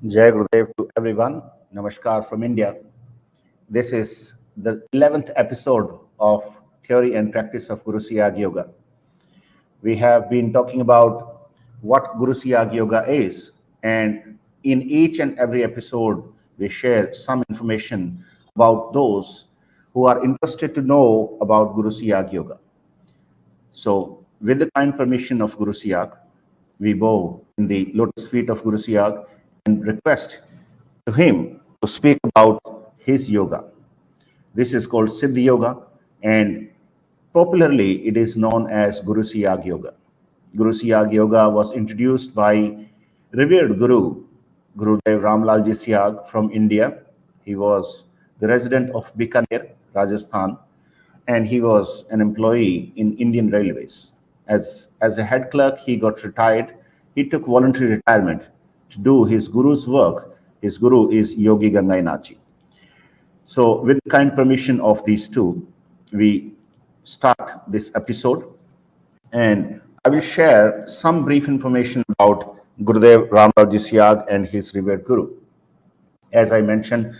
Jai Gurudev to everyone. Namaskar from India. This is the 11th episode of Theory and Practice of Guru Siyag Yoga. We have been talking about what Guru Siyag Yoga is, and in each and every episode, we share some information about those who are interested to know about Guru Siyag Yoga. So, with the kind permission of Guru Siyag, we bow in the lotus feet of Guru Siyag and request to him to speak about his yoga. This is called Siddha Yoga, and popularly it is known as Guru Siyag Yoga. Guru Siyag Yoga was introduced by revered Guru, Gurudev Siyag from India. He was the resident of Bikaner, Rajasthan, and he was an employee in Indian Railways. As a head clerk, he got retired. He took voluntary retirement to do his guru's work. His guru is Yogi Gangainachi. So with kind permission of these two, we start this episode, and I will share some brief information about Gurudev Siyag and his revered guru. As I mentioned,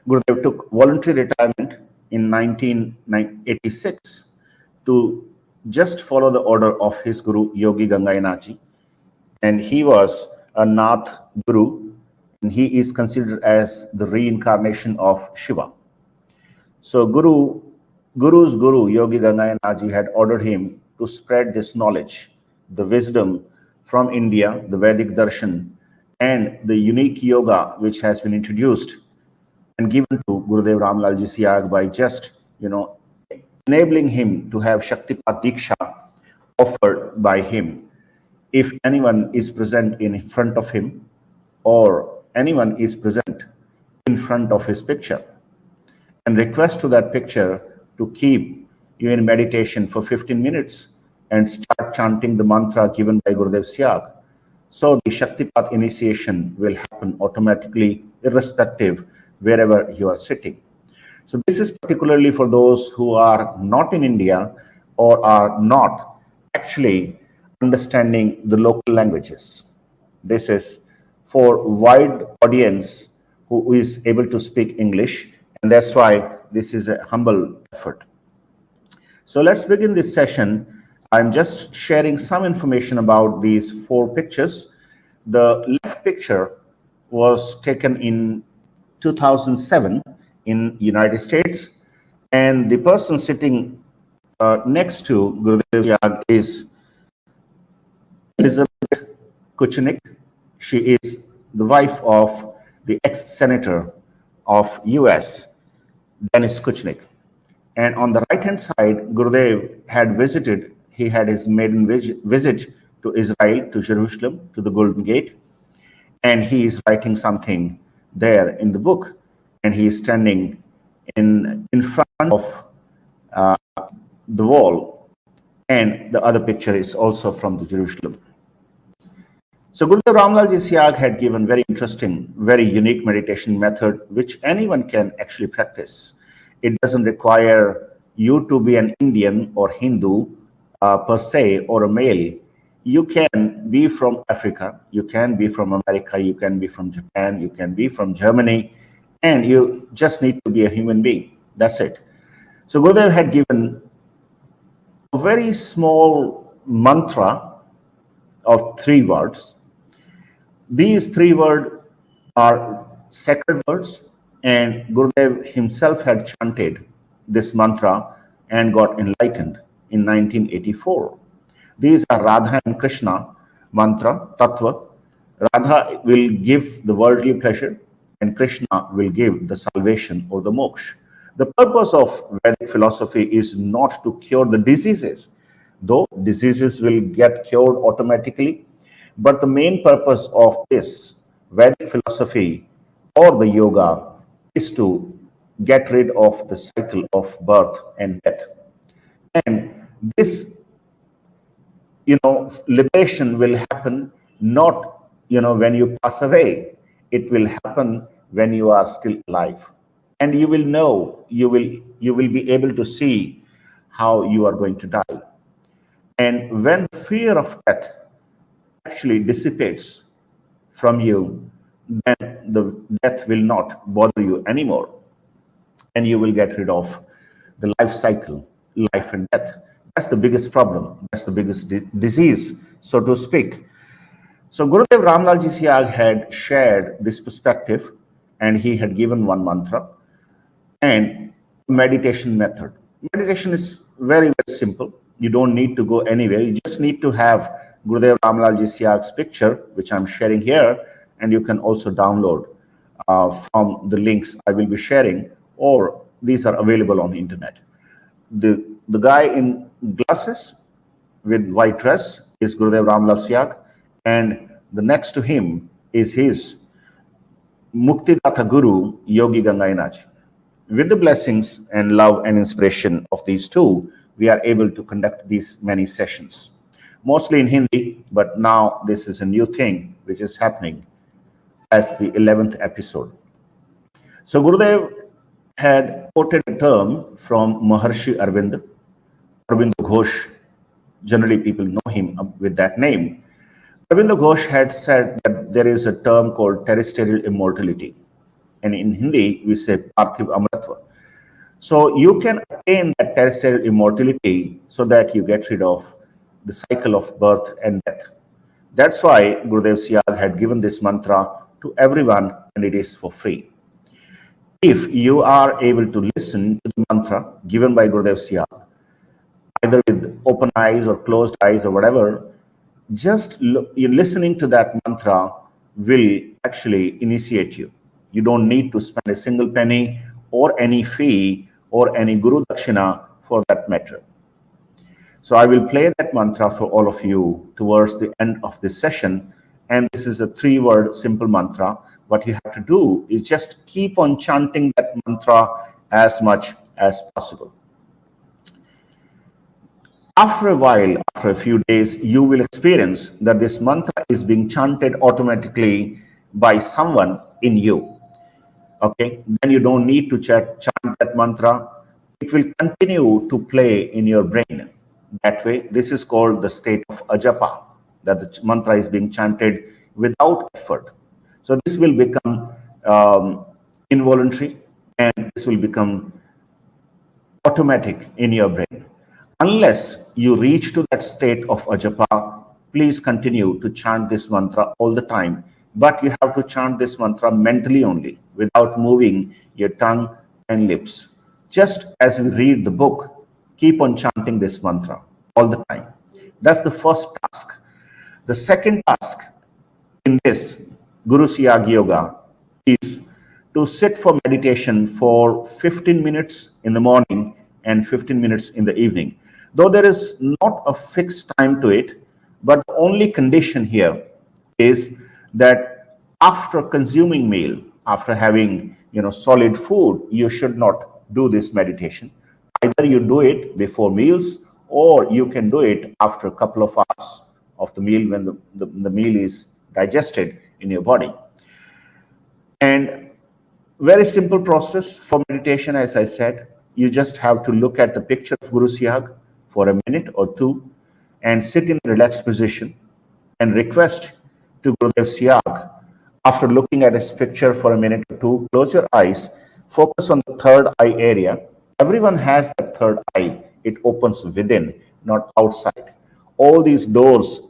Gurudev took voluntary retirement in 1986 to just follow the order of his guru Yogi Gangainachi, and he was a Nath Guru, and he is considered as the reincarnation of Shiva. So Guru's Guru Yogi Gangainachi had ordered him to spread this knowledge, the wisdom from India, the Vedic darshan, and the unique yoga which has been introduced and given to Gurudev Siyag by just, enabling him to have Shaktipat Diksha offered by him. If anyone is present in front of him, or anyone is present in front of his picture, and request to that picture to keep you in meditation for 15 minutes and start chanting the mantra given by Gurudev Siyag. So the Shaktipat initiation will happen automatically, irrespective wherever you are sitting. So this is particularly for those who are not in India or are not actually understanding the local languages. This is for wide audience who is able to speak English, and that's why this is a humble effort. So let's begin this session. I'm just sharing some information about these four pictures. The left picture was taken in 2007 in United States, and the person sitting next to Gurudev Siyag is Elizabeth Kuchnik. She is the wife of the ex-senator of US, Dennis Kuchnik. And on the right-hand side, Gurudev had visited, he had his maiden visit to Israel, to Jerusalem, to the Golden Gate, and he is writing something there in the book, and he is standing in front of the wall, and the other picture is also from the Jerusalem. So Gurudev Siyag had given very interesting, very unique meditation method which anyone can actually practice. It doesn't require you to be an Indian or Hindu per se, or a male. You can be from Africa, you can be from America, you can be from Japan, you can be from Germany, and you just need to be a human being. That's it. So Gurudev had given a very small mantra of 3 words. These 3 words are sacred words, and Gurudev himself had chanted this mantra and got enlightened in 1984. These are Radha and Krishna mantra, Tattva. Radha will give the worldly pleasure, and Krishna will give the salvation or the moksha. The purpose of Vedic philosophy is not to cure the diseases, though diseases will get cured automatically. But the main purpose of this Vedic philosophy or the yoga is to get rid of the cycle of birth and death. And this liberation will happen not, when you pass away. It will happen when you are still alive. And you will know, you will be able to see how you are going to die. And when the fear of death actually dissipates from you, then the death will not bother you anymore. And you will get rid of the life cycle, life and death. That's the biggest problem. That's the biggest disease, so to speak. So Gurudev Ramlalji Siyag had shared this perspective, and he had given one mantra and meditation method. Meditation is very, very simple. You don't need to go anywhere. You just need to have Gurudev Ramlalji Siyag's picture, which I'm sharing here, and you can also download from the links I will be sharing, or these are available on the internet. The guy in glasses with white dress is Gurudev Ramlal Siyag, and the next to him is his Muktidatha Guru, Yogi Gangainaji. With the blessings and love and inspiration of these two, we are able to conduct these many sessions, mostly in Hindi, but now this is a new thing which is happening as the 11th episode. So Gurudev had quoted a term from Maharshi Arvind, Arvind Ghosh. Generally, people know him with that name. Arvind Ghosh had said that there is a term called terrestrial immortality. And in Hindi, we say Parthiv Amratva. So you can attain that terrestrial immortality so that you get rid of the cycle of birth and death. That's why Gurudev Siyag had given this mantra to everyone, and it is for free. If you are able to listen to the mantra given by Gurudev Siyag, either with open eyes or closed eyes or whatever, just listening to that mantra will actually initiate you. You don't need to spend a single penny or any fee or any Guru Dakshina for that matter. So I will play that mantra for all of you towards the end of this session. And this is a 3-word simple mantra. What you have to do is just keep on chanting that mantra as much as possible. After a while, after a few days, you will experience that this mantra is being chanted automatically by someone in you. Okay, then you don't need to chant that mantra. It will continue to play in your brain. That way, this is called the state of ajapa, that the mantra is being chanted without effort. So this will become involuntary, and this will become automatic in your brain. Unless you reach to that state of ajapa, please continue to chant this mantra all the time. But you have to chant this mantra mentally only, without moving your tongue and lips. Just as we read the book, keep on chanting this mantra all the time. That's the first task. The second task in this Guru Siyag Yoga is to sit for meditation for 15 minutes in the morning and 15 minutes in the evening. Though there is not a fixed time to it, but the only condition here is that after consuming meal, after having solid food, you should not do this meditation. Either you do it before meals, or you can do it after a couple of hours of the meal, when the meal is digested in your body. And very simple process for meditation, as I said. You just have to look at the picture of Guru Siyag for a minute or two and sit in a relaxed position and request to Gurudev Siyag. After looking at his picture for a minute or two, close your eyes, focus on the third eye area. Everyone has that third eye. It opens within, not outside. All these doors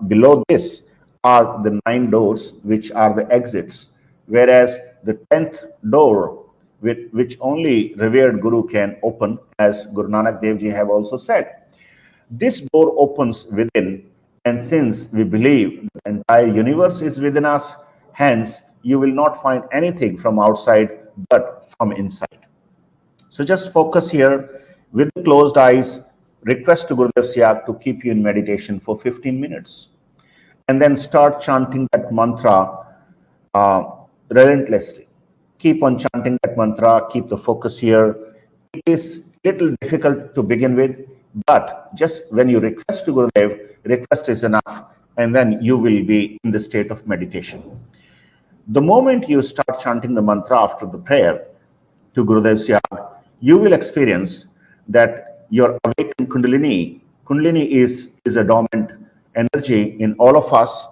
below this are the 9 doors, which are the exits, whereas the 10th door, which only revered Guru can open, as Guru Nanak Dev Ji have also said. This door opens within, and since we believe the entire universe is within us, hence you will not find anything from outside but from inside. So just focus here with closed eyes, request to Gurudev Siyag to keep you in meditation for 15 minutes. And then start chanting that mantra relentlessly. Keep on chanting that mantra, keep the focus here. It is little difficult to begin with, but just when you request to Gurudev, request is enough, and then you will be in the state of meditation. The moment you start chanting the mantra after the prayer to Gurudev Siyag, you will experience that your awakened Kundalini. Kundalini is a dormant energy in all of us.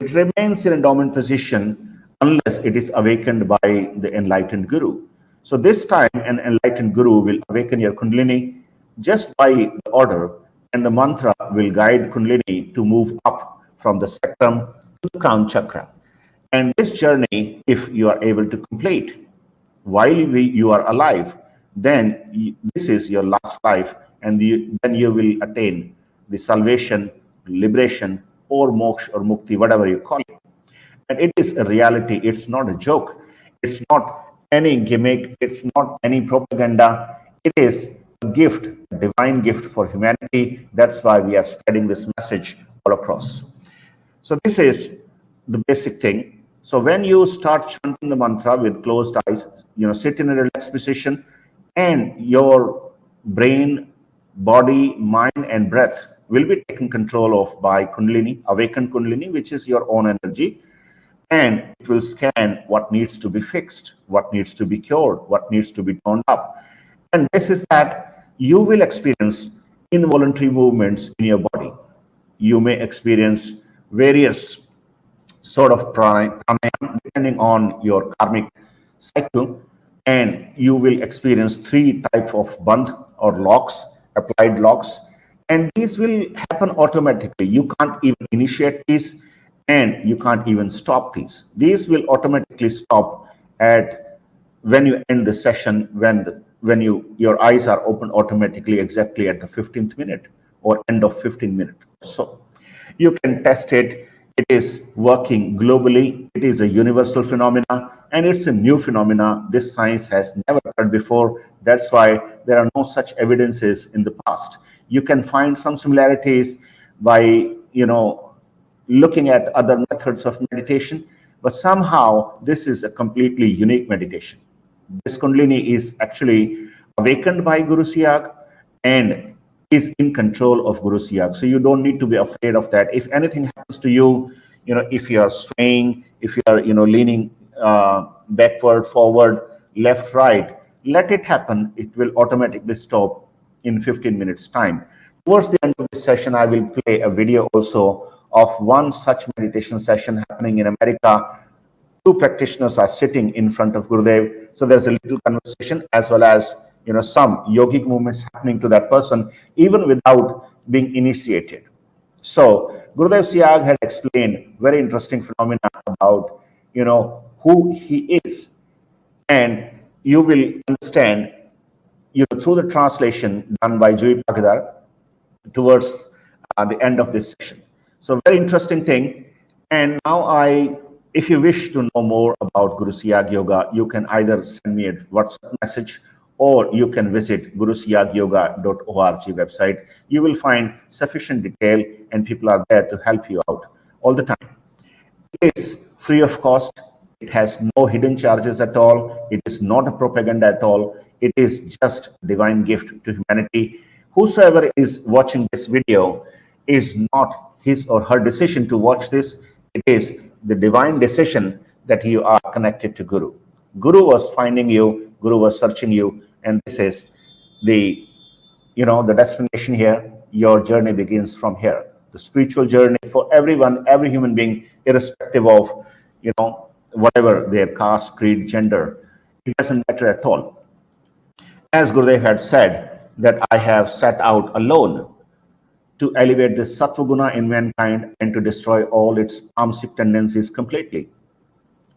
It remains in a dormant position unless it is awakened by the enlightened Guru. So this time, an enlightened Guru will awaken your Kundalini just by the order, and the mantra will guide Kundalini to move up from the sacrum to the crown chakra. And this journey, if you are able to complete while you are alive, then this is your last life, and then you will attain the salvation, liberation, or moksha or mukti, whatever you call it. And it is a reality. It's not a joke. It's not any gimmick. It's not any propaganda. It is a gift, a divine gift for humanity. That's why we are spreading this message all across. So this is the basic thing. So when you start chanting the mantra with closed eyes, sit in a relaxed position, and your brain, body, mind, and breath will be taken control of by Kundalini, awakened Kundalini, which is your own energy, and it will scan what needs to be fixed, what needs to be cured, what needs to be toned up. And this is that you will experience involuntary movements in your body. You may experience various sort of pranayam depending on your karmic cycle, and you will experience 3 types of bandh or locks, applied locks, and these will happen automatically. You can't even initiate these, and you can't even stop these. These will automatically stop at when you end the session, when your eyes are open automatically exactly at the 15th minute or end of 15 minutes. So you can test it. It is working globally. It is a universal phenomena, and it's a new phenomena. This science has never occurred before. That's why there are no such evidences in the past. You can find some similarities by, looking at other methods of meditation, but somehow this is a completely unique meditation. This Kundalini is actually awakened by Guru Siyag and is in control of Guru Siyag. So you don't need to be afraid of that. If anything happens to you, if you are swaying, if you are, leaning backward, forward, left, right, let it happen. It will automatically stop in 15 minutes time. Towards the end of this session, I will play a video also of one such meditation session happening in America. 2 practitioners are sitting in front of Gurudev. So there's a little conversation as well as some yogic movements happening to that person, even without being initiated. So Gurudev Siyag had explained very interesting phenomena about, who he is. And you will understand, through the translation done by Joy Pagdar towards the end of this session. So very interesting thing. And now if you wish to know more about Guru Siyag Yoga, you can either send me a WhatsApp message, or you can visit gurusiyagyoga.org website. You will find sufficient detail, and people are there to help you out all the time. It is free of cost. It has no hidden charges at all. It is not a propaganda at all. It is just a divine gift to humanity. Whosoever is watching this video is not his or her decision to watch this. It is the divine decision that you are connected to Guru. Guru was finding you, Guru was searching you, and this is the destination here. Your journey begins from here. The spiritual journey for everyone, every human being, irrespective of, whatever their caste, creed, gender, it doesn't matter at all. As Gurudev had said, that I have set out alone to elevate the sattva guna in mankind and to destroy all its tamasic tendencies completely.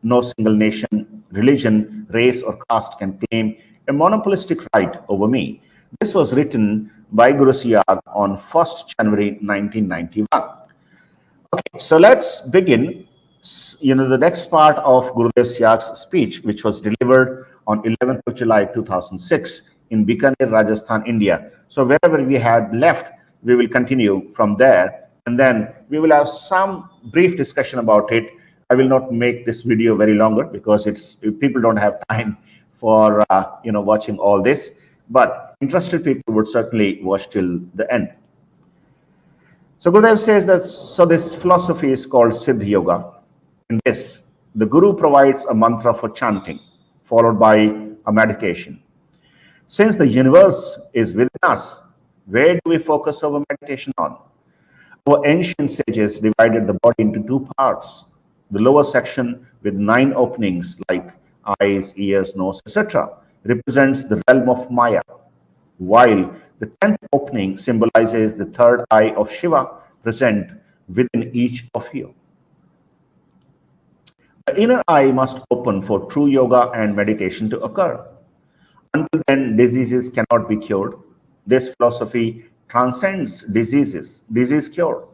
No single nation, religion, race, or caste can claim a monopolistic right over me. This was written by Guru Siyag on 1st January 1991. Okay, so let's begin. The next part of Gurudev Siyag's speech, which was delivered on 11th of July 2006 in Bikaner, Rajasthan, India. So wherever we had left, we will continue from there, and then we will have some brief discussion about it. I will not make this video very longer because people don't have time for watching all this, but interested people would certainly watch till the end. So Gurudev says that, so this philosophy is called Siddha Yoga. In this, the Guru provides a mantra for chanting, followed by a meditation. Since the universe is within us, where do we focus our meditation on? Our ancient sages divided the body into two parts. The lower section with 9 openings like eyes, ears, nose, etc. represents the realm of Maya, while the 10th opening symbolizes the third eye of Shiva present within each of you. The inner eye must open for true yoga and meditation to occur. Until then, diseases cannot be cured. This philosophy transcends disease cure.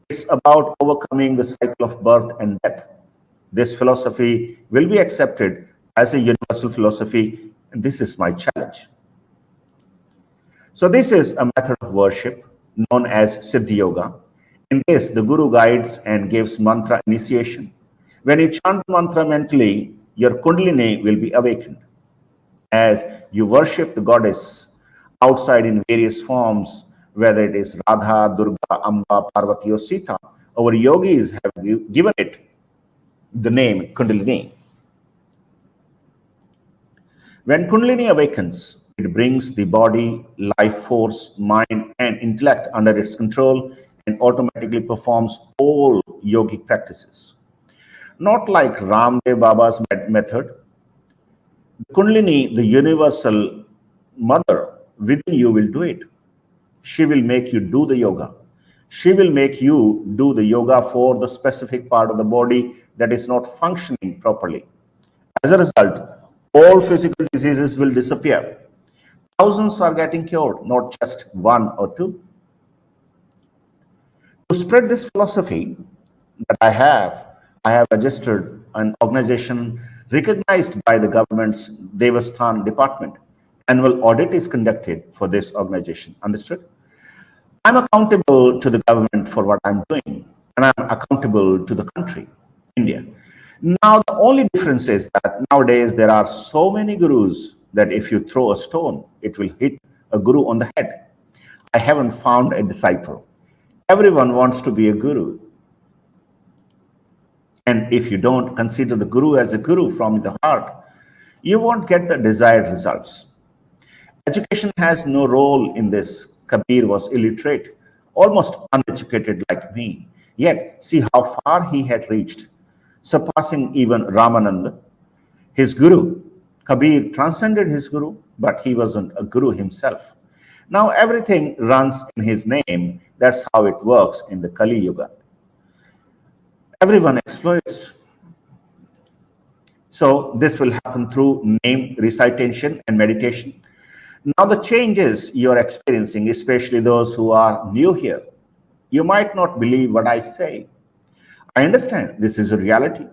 It's about overcoming the cycle of birth and death. This philosophy will be accepted as a universal philosophy, and this is my challenge. So this is a method of worship known as Siddha Yoga. In this, the Guru guides and gives mantra initiation. When you chant mantra mentally, your Kundalini will be awakened. As you worship the goddess outside in various forms, whether it is Radha, Durga, Amba, Parvati or Sita, our yogis have given it the name Kundalini. When Kundalini awakens, it brings the body, life force, mind and intellect under its control and automatically performs all yogic practices. Not like Ramdev Baba's method. Kundalini, the universal mother within you, will do it. She will make you do the yoga. She will make you do the yoga for the specific part of the body that is not functioning properly. As a result, all physical diseases will disappear. Thousands are getting cured, not just 1 or 2. To spread this philosophy that I have registered an organization recognized by the government's Devasthan department. Annual audit is conducted for this organization. Understood? I'm accountable to the government for what I'm doing, and I'm accountable to the country, India. Now, the only difference is that nowadays there are so many gurus that if you throw a stone, it will hit a guru on the head. I haven't found a disciple. Everyone wants to be a guru. And if you don't consider the guru as a guru from the heart, you won't get the desired results. Education has no role in this. Kabir was illiterate, almost uneducated like me. Yet, see how far he had reached, surpassing even Ramananda, his guru. Kabir transcended his guru, but he wasn't a guru himself. Now everything runs in his name. That's how it works in the Kali Yuga. Everyone exploits. So this will happen through name recitation and meditation. Now the changes you're experiencing, especially those who are new here, you might not believe what I say. I understand this is a reality.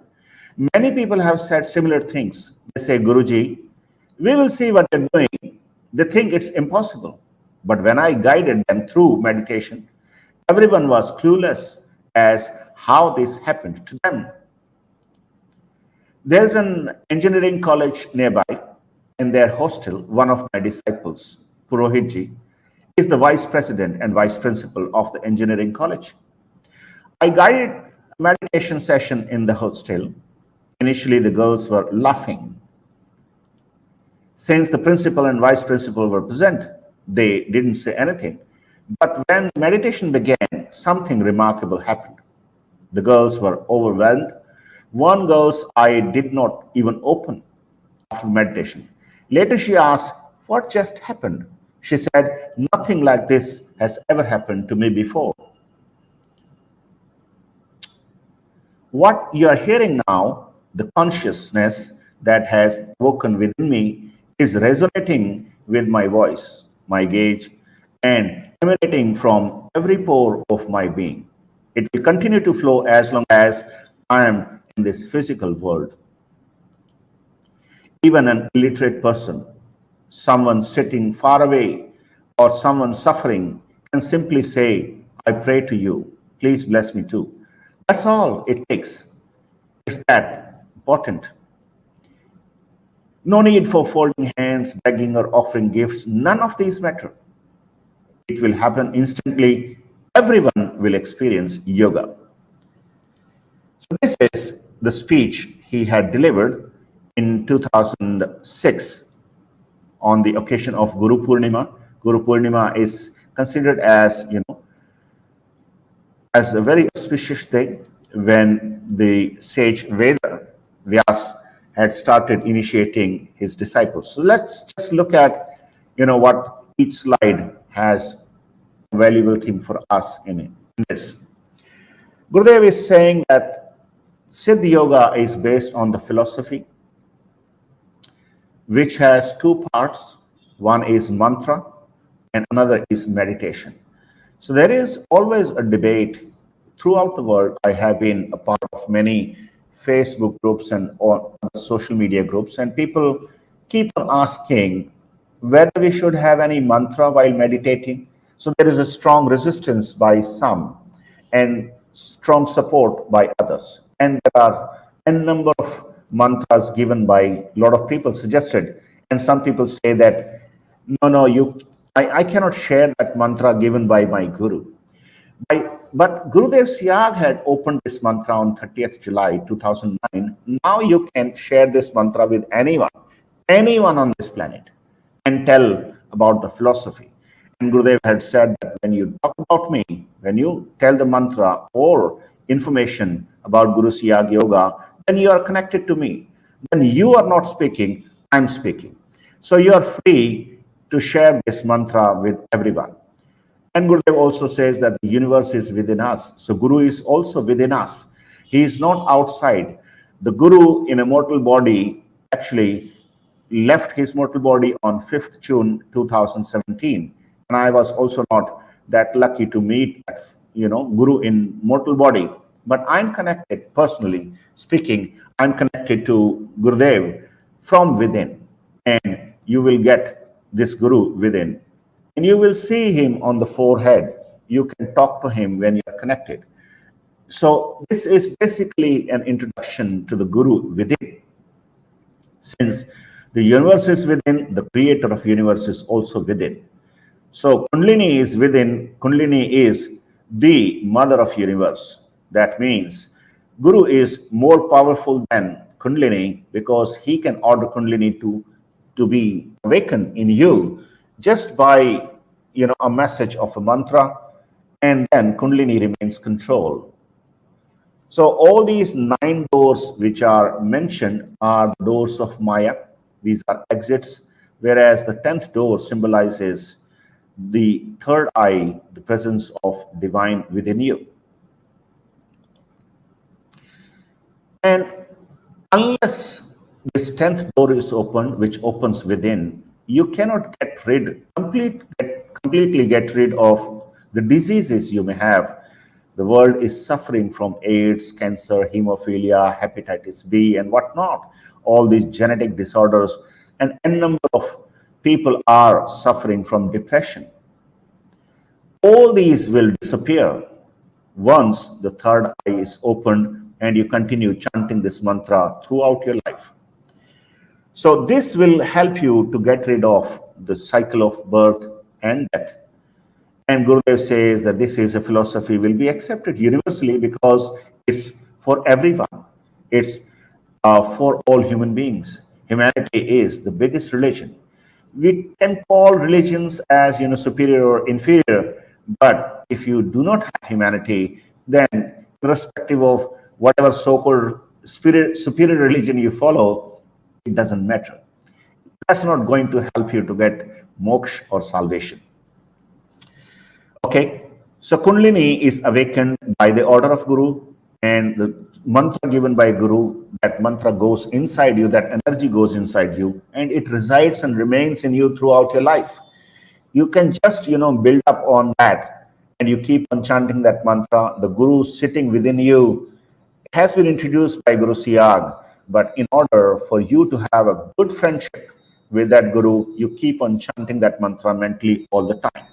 Many people have said similar things. They say, Guruji, we will see what you're doing. They think it's impossible. But when I guided them through meditation, everyone was clueless as how this happened to them. There's an engineering college nearby. In their hostel, one of my disciples, Purohitji, is the vice president and vice principal of the engineering college. I guided a meditation session in the hostel. Initially, the girls were laughing. Since the principal and vice principal were present, they didn't say anything. But when meditation began, something remarkable happened. The girls were overwhelmed. One girl's eye did not even open after meditation. Later she asked, what just happened? She said, nothing like this has ever happened to me before. What you are hearing now, the consciousness that has woken within me, is resonating with my voice, my gaze, and emanating from every pore of my being. It will continue to flow as long as I am in this physical world. Even an illiterate person, someone sitting far away, or someone suffering can simply say, I pray to you, please bless me too. That's all it takes. It's that important. No need for folding hands, begging or offering gifts. None of these matter. It will happen instantly. Everyone will experience yoga. So this is the speech he had delivered in 2006 on the occasion of Guru Purnima. Guru Purnima is considered as, as a very auspicious day when the sage Veda Vyas had started initiating his disciples. So let's just look at, what each slide has a valuable thing for us in this. Gurudev is saying that Siddha Yoga is based on the philosophy, which has two parts. One is mantra and another is meditation. So there is always a debate throughout the world. I have been a part of many Facebook groups and or social media groups, and people keep on asking whether we should have any mantra while meditating. So there is a strong resistance by some and strong support by others. And there are a number of mantras given by a lot of people suggested. And some people say that, no, I cannot share that mantra given by my guru. But Gurudev Siyag had opened this mantra on 30th July 2009. Now you can share this mantra with anyone on this planet, and tell about the philosophy. And Gurudev had said that when you talk about me, when you tell the mantra or information about Guru Siyag Yoga, then you are connected to me. When you are not speaking, I'm speaking. So you are free to share this mantra with everyone. And Gurudev also says that the universe is within us. So Guru is also within us. He is not outside. The Guru in a mortal body actually left his mortal body on 5th June 2017. And I was also not that lucky to meet, Guru in mortal body. But I'm connected, personally speaking, I'm connected to Gurudev from within. And you will get this Guru within. And you will see him on the forehead. You can talk to him when you are connected. So this is basically an introduction to the Guru within. Since the universe is within, the creator of universe is also within. So Kundalini is within. Kundalini is the mother of universe. That means Guru is more powerful than Kundalini because he can order Kundalini to be awakened in you just by a message of a mantra, and then Kundalini remains control. So all these 9 doors which are mentioned are the doors of Maya. These are exits, whereas the 10th door symbolizes the third eye, the presence of divine within you. And unless this 10th door is opened, which opens within, you cannot completely get rid of the diseases you may have. The world is suffering from AIDS, cancer, hemophilia, hepatitis B, and whatnot. All these genetic disorders, and a number of people are suffering from depression. All these will disappear once the third eye is opened and you continue chanting this mantra throughout your life. So this will help you to get rid of the cycle of birth and death. And Gurudev says that this is a philosophy will be accepted universally because it's for everyone. It's for all human beings. Humanity is the biggest religion. We can call religions as superior or inferior, but if you do not have humanity, then irrespective of whatever so-called superior religion you follow, it doesn't matter. That's not going to help you to get moksha or salvation. Okay, so Kundalini is awakened by the order of Guru, and the mantra given by Guru, that mantra goes inside you, that energy goes inside you, and it resides and remains in you throughout your life. You can just, build up on that, and you keep on chanting that mantra. The Guru sitting within you has been introduced by Guru Siyag, but in order for you to have a good friendship with that Guru, you keep on chanting that mantra mentally all the time.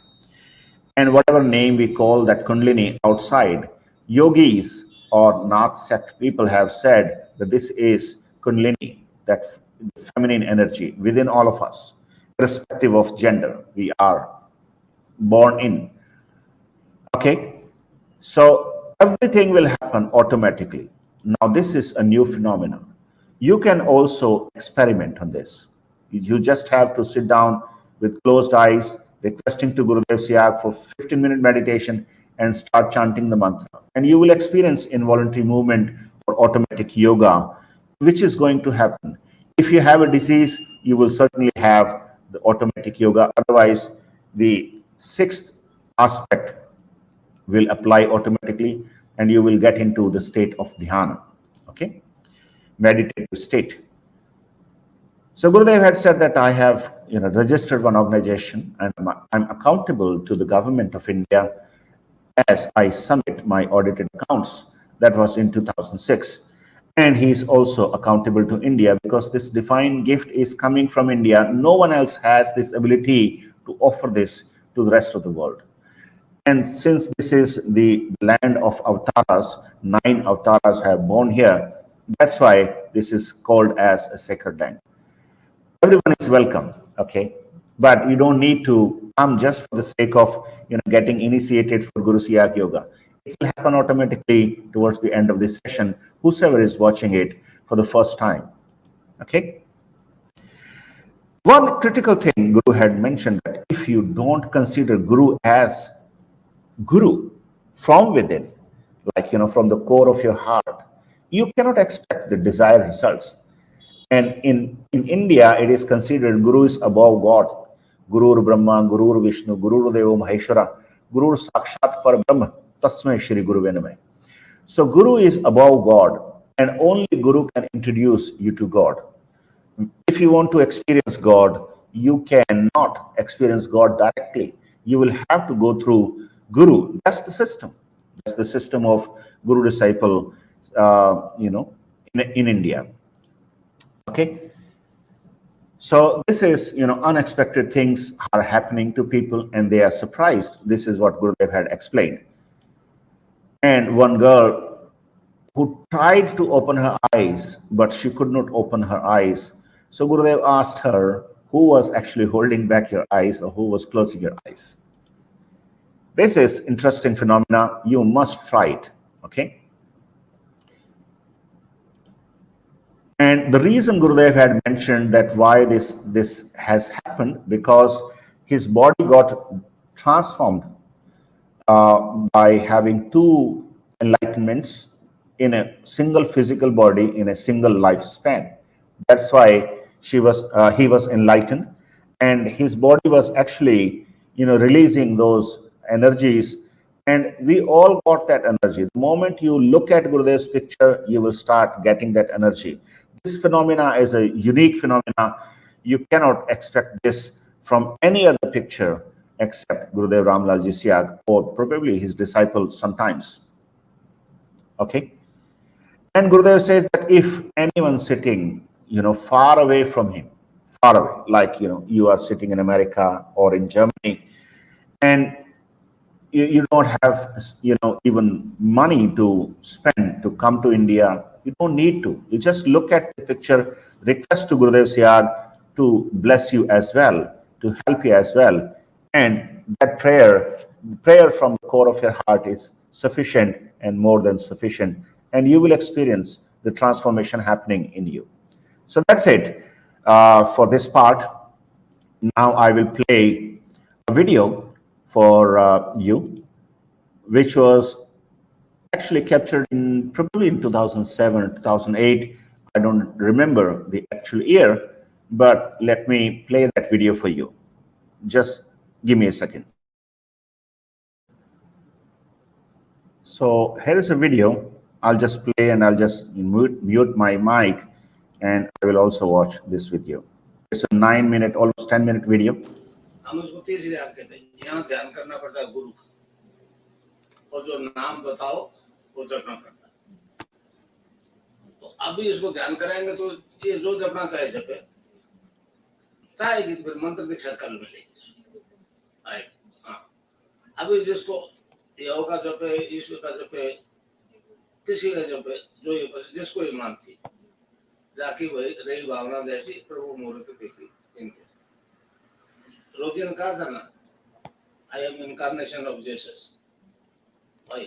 And whatever name we call that Kundalini outside, yogis or Nath sect people have said that this is Kundalini, that feminine energy within all of us, irrespective of gender we are born in. Okay, So everything will happen automatically. Now, this is a new phenomenon. You can also experiment on this. You just have to sit down with closed eyes, requesting to Gurudev Siyag for 15-minute meditation and start chanting the mantra. And you will experience involuntary movement or automatic yoga, which is going to happen. If you have a disease, you will certainly have the automatic yoga. Otherwise, the sixth aspect will apply automatically and you will get into the state of dhyana, okay, meditative state. So Gurudev had said that I have registered one organization and I'm accountable to the government of India as I submit my audited accounts. That was in 2006. And he's also accountable to India because this divine gift is coming from India. No one else has this ability to offer this to the rest of the world. And since this is the land of avatars, 9 avatars have born here. That's why this is called as a sacred land. Everyone is welcome, okay? But you don't need to come just for the sake of getting initiated for Guru Siyag Yoga. It will happen automatically towards the end of this session, whosoever is watching it for the first time, okay? One critical thing Guru had mentioned, that if you don't consider Guru as Guru from within, like from the core of your heart, you cannot expect the desired results. And in India, it is considered Guru is above God. Guru Brahma, Guru Vishnu, Guru Deva Maheshwara, Guru Sakshat Par Brahma, Tasmai Shri Guru Vename. So Guru is above God, and only Guru can introduce you to God. If you want to experience God, you cannot experience God directly. You will have to go through Guru. That's the system. That's the system of Guru disciple, in India. Okay. So this is, unexpected things are happening to people and they are surprised. This is what Gurudev had explained. And one girl who tried to open her eyes, but she could not open her eyes. So Gurudev asked her, who was actually holding back your eyes or who was closing your eyes? This is interesting phenomena. You must try it, okay? And the reason Gurudev had mentioned that why this has happened, because his body got transformed by having 2 enlightenments in a single physical body in a single lifespan. That's why he was enlightened, and his body was actually releasing those energies, and we all got that energy. The moment you look at Gurudev's picture, you will start getting that energy. This phenomena is a unique phenomena. You cannot expect this from any other picture except Gurudev Ramlalji Siyag or probably his disciples sometimes. Okay? And Gurudev says that if anyone sitting, far away from him, far away, like, you are sitting in America or in Germany, and you don't have, even money to spend to come to India, you don't need to. You just look at the picture, request to Gurudev Siyag to bless you as well, to help you as well. And that prayer, the prayer from the core of your heart is sufficient and more than sufficient. And you will experience the transformation happening in you. So that's it for this part. Now I will play a video for you, which was actually captured in probably in 2007 or 2008. I don't remember the actual year, but let me play that video for you. Just give me a second. So here is a video. I'll just play and I'll just mute my mic, and I will also watch this video. It's a 9-minute, almost 10-minute video. हम उसको तीसरी ध्यान कहते हैं. यहाँ ध्यान करना पड़ता है गुरु का, और जो नाम बताओ वो जपना पड़ता है. तो अभी इसको ध्यान कराएंगे तो ये जो जपना चाहे जपे, चाहेगी फिर मंत्र दीक्षा कल मिलेगी. हाँ, अभी जिसको योगा जपे, ईश्वर का जपे, किसी का जपे, जो ये जिसको ईमान थी, जाकी वही रही भावना जैसी प्रभु मुहूर्त देखी इनके. रोजिन कहा था ना, I am incarnation of Jesus. भाई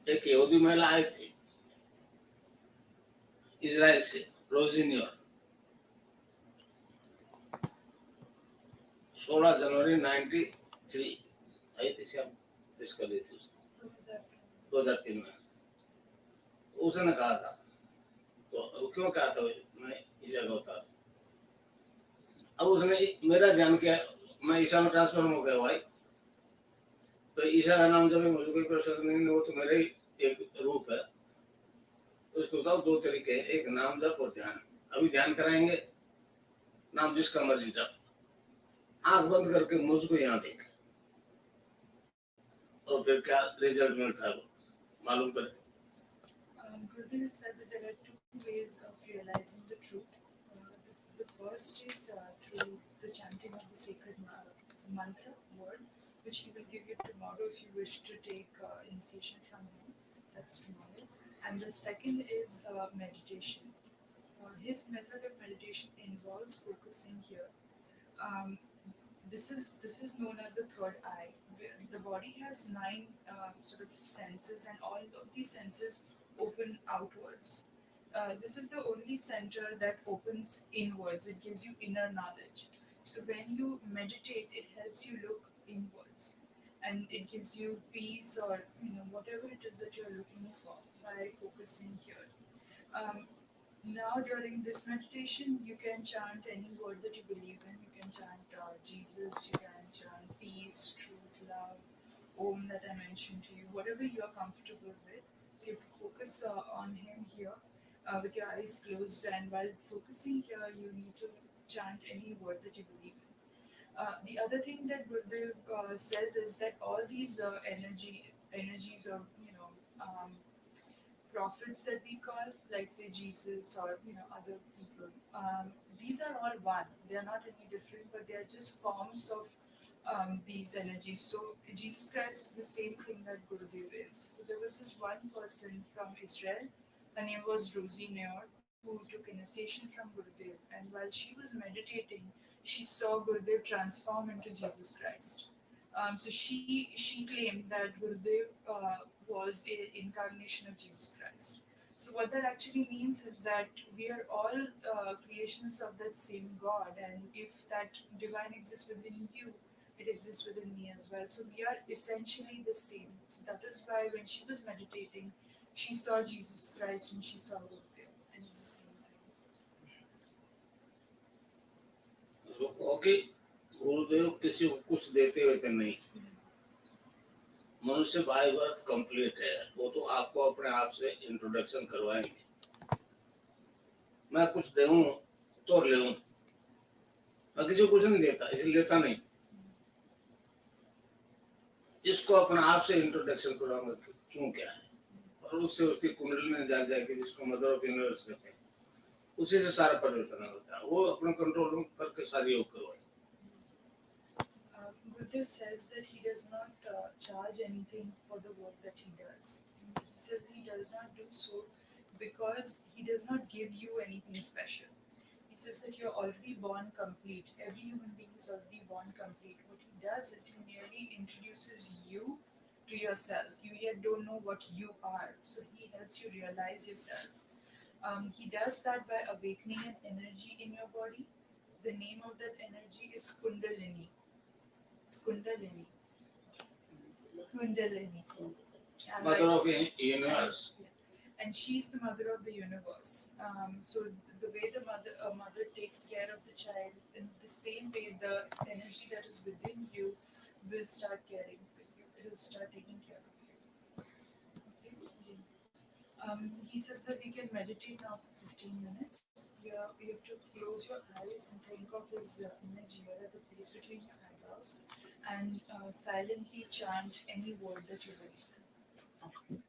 एक यहूदी महिला आई थी इजराइल से, रोजिनियर, 16 जनवरी 93 आई थी, शायद इसका ली थी उसने 2003 में। उसने कहा था, तो क्यों कहा था मैं ईसा का अवतार। अब उसने मेरा ध्यान किया, मैं ईसा में ट्रांसफर हो गया भाई, तो ईसा का नाम जब मुझे कोई प्रश्न नहीं, वो तो मेरा ही एक रूप है। उसको बताओ दो तरीके हैं, एक नाम जप और ध्यान। अभी ध्यान कराएंगे, नाम जिसका मर्जी जप, आंख बंद करके मुझको यहाँ देख, और फिर क्या रिजल्ट मिलता है मालूम करें। Gurudev said that there are two ways of realizing the truth. The first is through the chanting of the sacred mantra word, which he will give you tomorrow if you wish to take initiation from him. That's tomorrow. And the second is meditation. His method of meditation involves focusing here. Um, this is known as the third eye. The body has nine sort of senses, and all of these senses open outwards. This is the only center that opens inwards. It gives you inner knowledge. So when you meditate, it helps you look inwards, and it gives you peace, or whatever it is that you're looking for by focusing here. Um, Now, during this meditation, you can chant any word that you believe in. You can chant Jesus, you can chant peace, truth, love, Om that I mentioned to you, whatever you are comfortable with. So, you have to focus on Him here with your eyes closed, and while focusing here, you need to chant any word that you believe in. The other thing that Gurudev says is that all these energies, or prophets that we call, like say Jesus or other people. These are all one. They are not any different, but they are just forms of these energies. So Jesus Christ is the same thing that Gurudev is. So there was this one person from Israel. Her name was Rosie Nair, who took initiation from Gurudev, and while she was meditating, she saw Gurudev transform into Jesus Christ. So she claimed that Gurudev was an incarnation of Jesus Christ. So what that actually means is that we are all creations of that same God, and if that divine exists within you, it exists within me as well. So we are essentially the same. So that is why when she was meditating, she saw Jesus Christ and she saw Gurudev, and it's the same thing. Okay, गुरुदेव किसी को कुछ देते हुए तो नहीं, मनुष्य by birth complete है, वो तो आपको अपने आप से इंट्रोडक्शन करवाएंगे। मैं कुछ दूं तो ले, मैं किसी को कुछ नहीं देता, इसलिए लेता नहीं, इसको अपने आप से इंट्रोडक्शन करवाऊंगा क्यों क्या है, और उससे उसकी कुंडलिनी जाग जाएगी, जिसको मदर ऑफ यूनिवर्स कहते हैं, उसी से सारा परिवर्तन होता है। वो अपने कंट्रोल रूम करके सारी योग करवाए। Gurudev says that he does not charge anything for the work that he does. He says he does not do so because he does not give you anything special. He says that you're already born complete. Every human being is already born complete. What he does is he merely introduces you to yourself. You yet don't know what you are, so he helps you realize yourself. He does that by awakening an energy in your body. The name of that energy is Kundalini. It's Kundalini. Kundalini. Mother of universe, And she's the mother of the universe. So the way the mother takes care of the child, in the same way, the energy that is within you will start caring for you. It will start taking care of you. Okay. He says that we can meditate now for 15 minutes. You have to close your eyes and think of his image here at the place between your eyebrows, and silently chant any word that you believe in.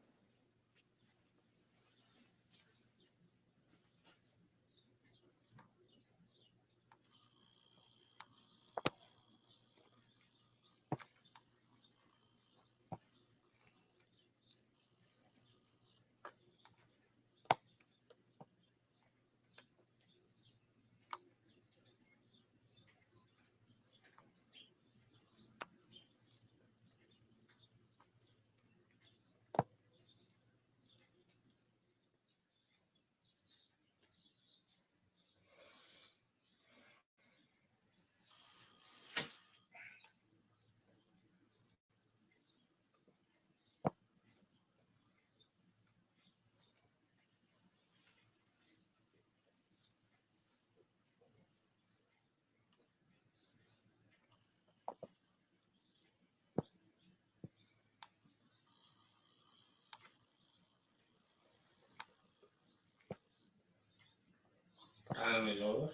time is over.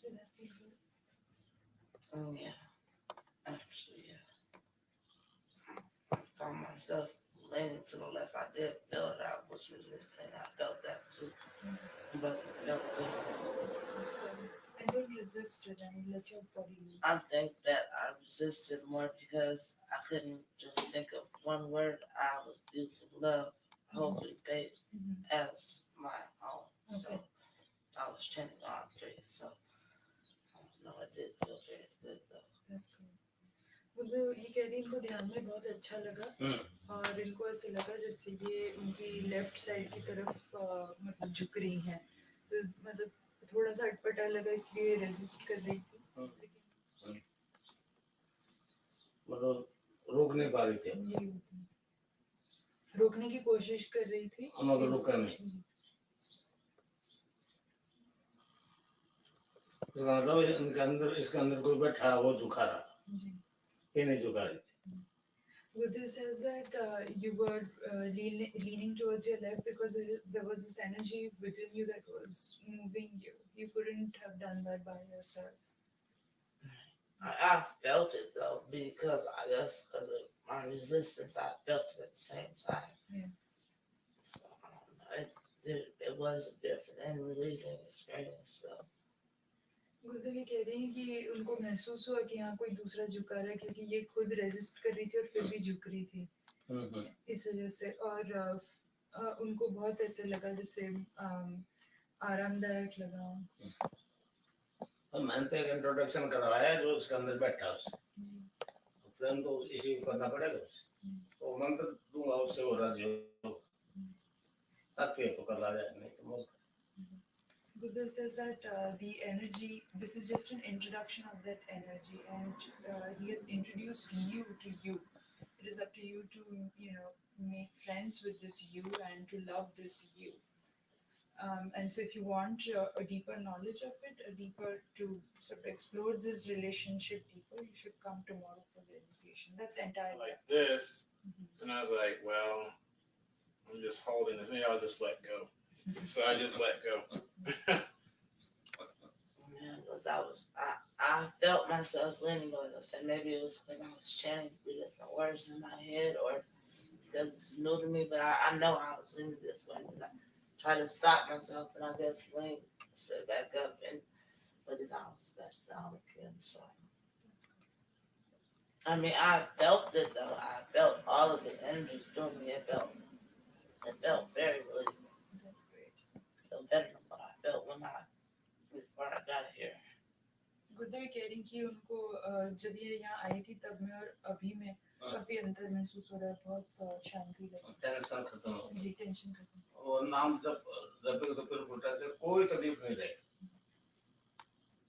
Should that be good? Oh yeah, actually, yeah. I found myself leaning to the left. I did feel that I was resisting. I felt that too, but it felt good. That's good. And don't resist it and let your body move. I think that I resisted more because I couldn't just think of one word. I was using love, hope, and faith as my own. So Okay. I was chanting all three. So no, it did feel very good though. That's good. मतलब ये कह रही इनको ध्यान में बहुत अच्छा लगा और इनको ऐसे लगा जैसे ये उनकी लेफ्ट साइड की तरफ मतलब झुक रही हैं तो मतलब थोड़ा सा अटपटा लगा इसलिए रेजिस्ट कर रही थी लेकिन मतलब रोक नहीं पा रही थी, ये रोकने की कोशिश कर रही थी मगर रुका नहीं। इसका मतलब इनके अंदर, इसके अंदर कोई बैठा है, वो झुका रहा, ये नहीं झुका रही थी। Gurudev says that you were leaning towards your left because there was this energy within you that was moving you. You couldn't have done that by yourself. I felt it though because I guess because of my resistance, I felt it at the same time. Yeah. So I don't know. It was a different and relieving experience. So गुरुदेव ये कह रहे हैं कि उनको महसूस हुआ कि यहाँ कोई दूसरा झुका रहा है क्योंकि ये खुद रेजिस्ट कर रही थी और फिर भी झुक रही थी इस वजह से और उनको बहुत ऐसे लगा जैसे आरामदायक लगा मैंने तो एक इंट्रोडक्शन करवाया जो उसके अंदर बैठा उसे प्रेम तो इसी को करना पड़ेगा उसे तो मंत्र दूंगा उससे वो राजी हो ताकि तो कर ला जाए नहीं तो मौत Gurudev says that the energy, this is just an introduction of that energy, and he has introduced you to you. It is up to you to, make friends with this you and to love this you. And so, if you want a deeper knowledge of it, to sort of explore this relationship deeper, you should come tomorrow for the initiation. That's entirely like this. And I was like, well, I'm just holding it. Maybe I'll just let go. So I just let go. yeah, because I felt myself leaning, but I said maybe it was because I was chanting three different words in my head, or because it's new to me. But I know I was leaning this way. Because I tried to stop myself, and I guess lean, sit back up, but then I was back down again. So I mean, I felt it though. I felt all of the energy doing me. It felt very relieving. That's great. It felt better than what I felt before I got here. गुरुदेव कह रही कि उनको जब ये यहाँ आई थी तब में और अभी में काफी अंतर महसूस हो रहा है बहुत शांति लगी टेंशन खत्म हो जी टेंशन खत्म वो नाम जब तो फिर उल्टा से कोई तकलीफ नहीं रहे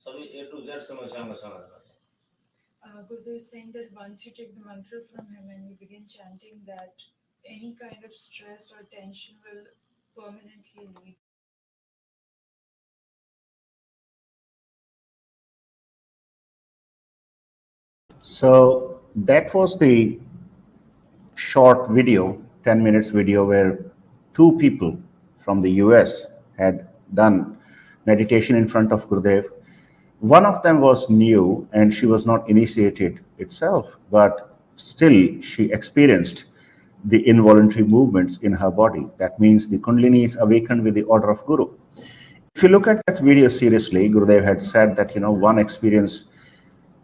सभी A to Z समस्याओं का समाधान Gurudev is saying that once you take the mantra from him and you begin chanting that any kind of stress or tension will permanently leave. So that was the short video, 10 minutes video, where two people from the US had done meditation in front of Gurudev. One of them was new and she was not initiated itself, but still she experienced the involuntary movements in her body. That means the Kundalini is awakened with the order of Guru. If you look at that video seriously, Gurudev had said that, one experience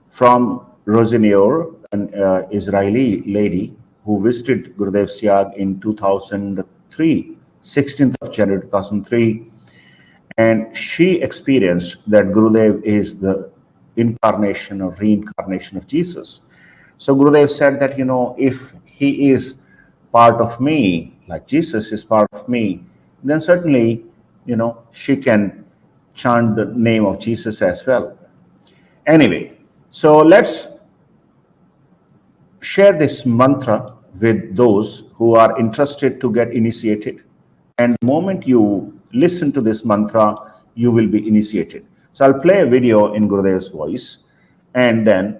from Rosenior, an Israeli lady who visited Gurudev Siyag in 2003, 16th of January 2003, and she experienced that Gurudev is the incarnation or reincarnation of Jesus. So Gurudev said that, if he is part of me, like Jesus is part of me, then certainly, she can chant the name of Jesus as well. Anyway, so let's share this mantra with those who are interested to get initiated. And the moment you listen to this mantra, you will be initiated. So I'll play a video in Gurudev's voice, and then